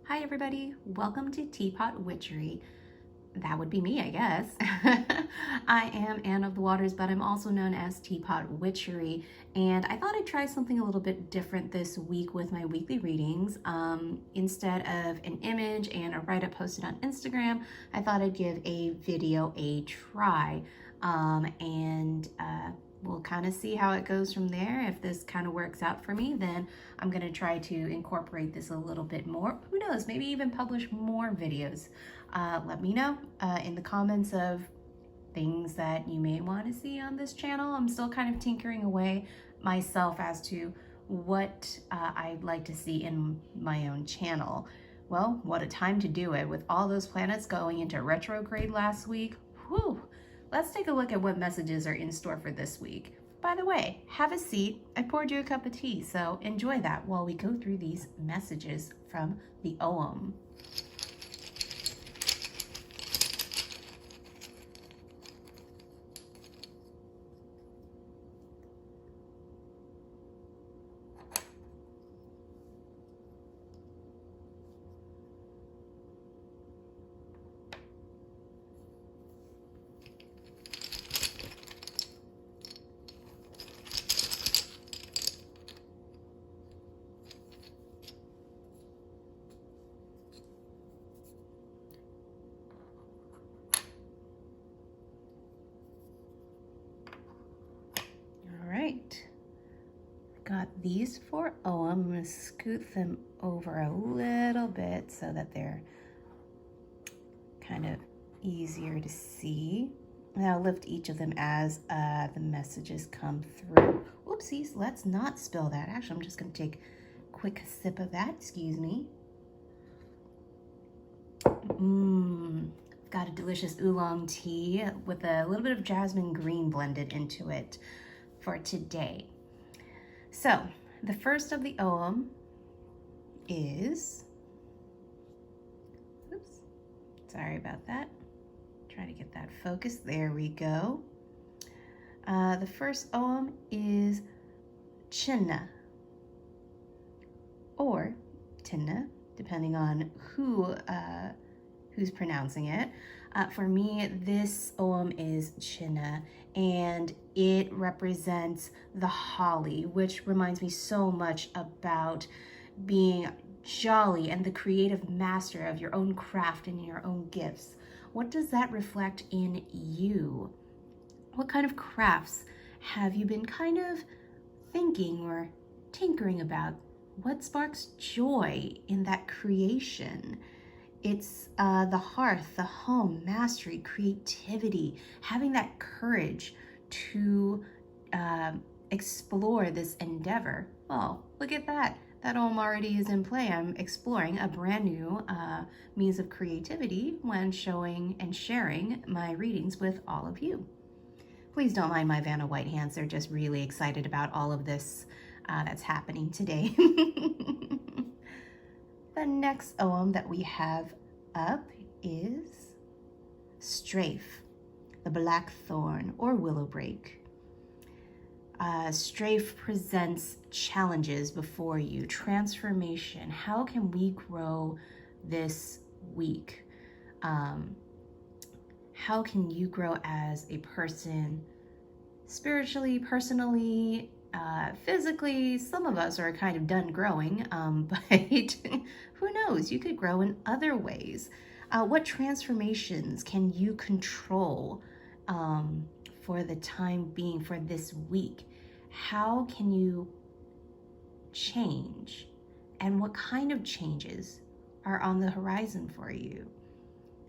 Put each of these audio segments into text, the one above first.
Hi everybody, welcome to Teapot Witchery. That would be me, I guess. I am Anne of the Waters, but I'm also known as Teapot Witchery, and I thought I'd try something a little bit different this week with my weekly readings. Instead of an image and a write-up posted on Instagram, I thought I'd give a video a try, we'll kind of see how it goes from there. If this kind of works out for me, then I'm going to try to incorporate this a little bit more. Who knows, maybe even publish more videos. Let me know in the comments of things that you may want to see on this channel. I'm still kind of tinkering away myself as to what I'd like to see in my own channel. Well, what a time to do it with all those planets going into retrograde last week. Whew. Let's take a look at what messages are in store for this week. By the way, have a seat. I poured you a cup of tea, so enjoy that while we go through these messages from the Ogham. Got these for Ogham. I'm going to scoot them over a little bit so that they're kind of easier to see. And I'll lift each of them as the messages come through. Whoopsies, let's not spill that. Actually, I'm just going to take a quick sip of that. Excuse me. Got a delicious oolong tea with a little bit of jasmine green blended into it for today. So, the first of the Ogham is, oops, sorry about that. Try to get that focused. There we go. The first Ogham is Tinne, or Tinne, depending on who's pronouncing it. For me, this Ogham is Tinne, and it represents the holly, which reminds me so much about being jolly and the creative master of your own craft and your own gifts. What does that reflect in you? What kind of crafts have you been kind of thinking or tinkering about? What sparks joy in that creation? It's the hearth, the home, mastery, creativity, having that courage to explore this endeavor. Oh, look at that. That Ogham already is in play. I'm exploring a brand new means of creativity when showing and sharing my readings with all of you. Please don't mind my Vanna White hands. They're just really excited about all of this that's happening today. The next Ogham that we have up is Straif, the Blackthorn or Willow break. Straif presents challenges before you, transformation. How can we grow this week? How can you grow as a person spiritually, personally, physically? Some of us are kind of done growing, but who knows? You could grow in other ways. What transformations can you control for the time being, for this week? How can you change? And what kind of changes are on the horizon for you?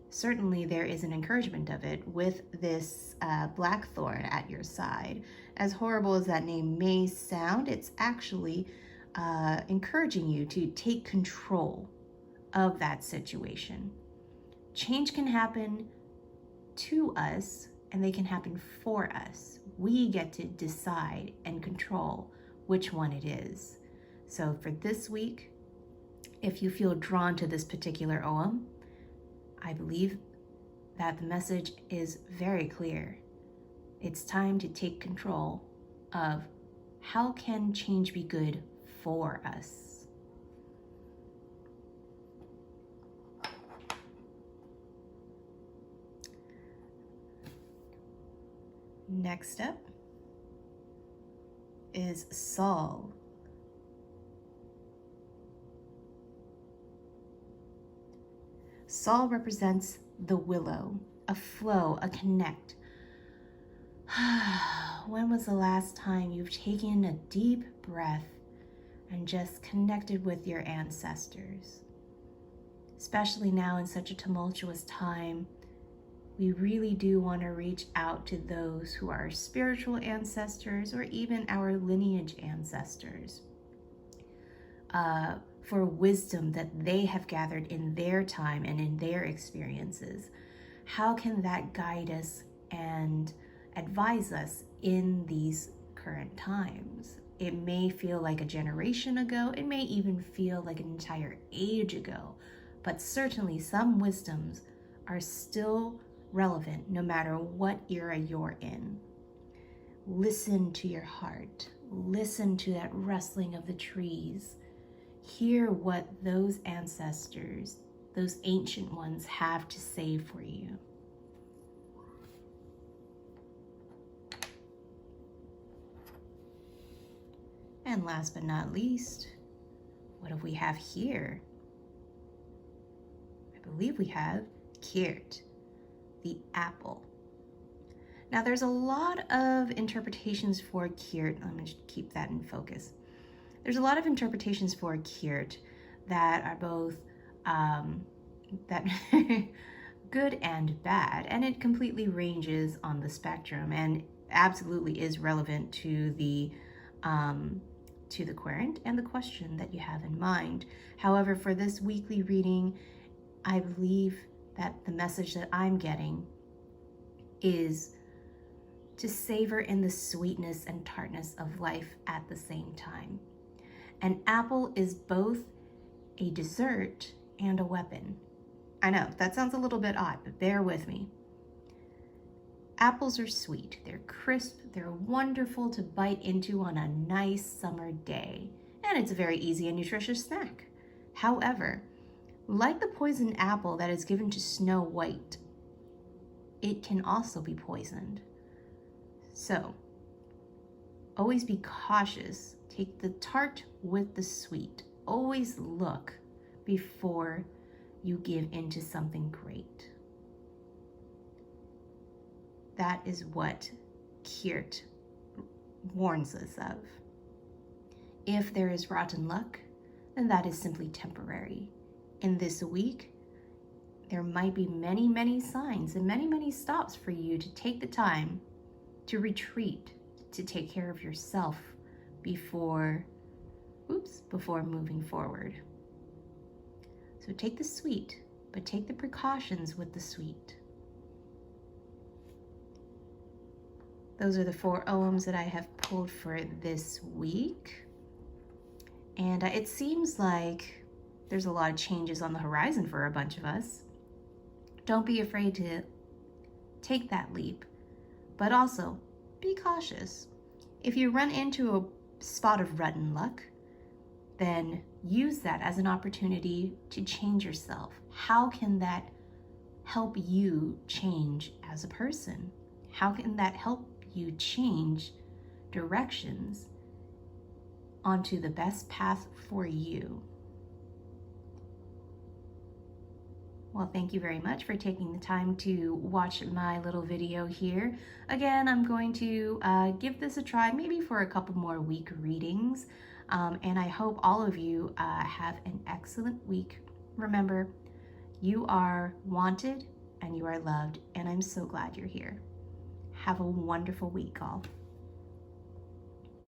Certainly there is an encouragement of it with this Blackthorn at your side. As horrible as that name may sound, it's actually encouraging you to take control of that situation. Change can happen to us, and they can happen for us. We get to decide and control which one it is. So for this week, if you feel drawn to this particular Ogham, I believe that the message is very clear. It's time to take control of how can change be good for us. Next up is Saille. Saille represents the willow, a flow, a connect. When was the last time you've taken a deep breath and just connected with your ancestors? Especially now in such a tumultuous time, we really do want to reach out to those who are spiritual ancestors or even our lineage ancestors for wisdom that they have gathered in their time and in their experiences. How can that guide us and advise us in these current times? It may feel like a generation ago, it may even feel like an entire age ago, but certainly some wisdoms are still relevant no matter what era you're in. Listen to your heart. Listen to that rustling of the trees. Hear what those ancestors, those ancient ones, have to say for you. And last but not least, what do we have here? I believe we have Ciert, the apple. Now there's a lot of interpretations for Ciert. Let me keep that in focus. There's a lot of interpretations for Ciert that are both that good and bad, and it completely ranges on the spectrum and absolutely is relevant to the querent and the question that you have in mind. However, for this weekly reading, I believe that the message that I'm getting is to savor in the sweetness and tartness of life at the same time. An apple is both a dessert and a weapon. I know, that sounds a little bit odd, but bear with me. Apples are sweet, they're crisp, they're wonderful to bite into on a nice summer day, and it's a very easy and nutritious snack. However, like the poisoned apple that is given to Snow White, it can also be poisoned. So, always be cautious. Take the tart with the sweet. Always look before you give into something great. That is what Ciert warns us of. If there is rotten luck, then that is simply temporary. In this week, there might be many, many signs and many, many stops for you to take the time to retreat, to take care of yourself before moving forward. So take the sweet, but take the precautions with the sweet. Those are the 4 Oghams that I have pulled for this week. And it seems like there's a lot of changes on the horizon for a bunch of us. Don't be afraid to take that leap, but also be cautious. If you run into a spot of rotten luck, then use that as an opportunity to change yourself. How can that help you change as a person? How can that help you change directions onto the best path for you? Well, thank you very much for taking the time to watch my little video here. Again, I'm going to give this a try, maybe for a couple more week readings. And I hope all of you have an excellent week. Remember, you are wanted and you are loved, and I'm so glad you're here. Have a wonderful week, all.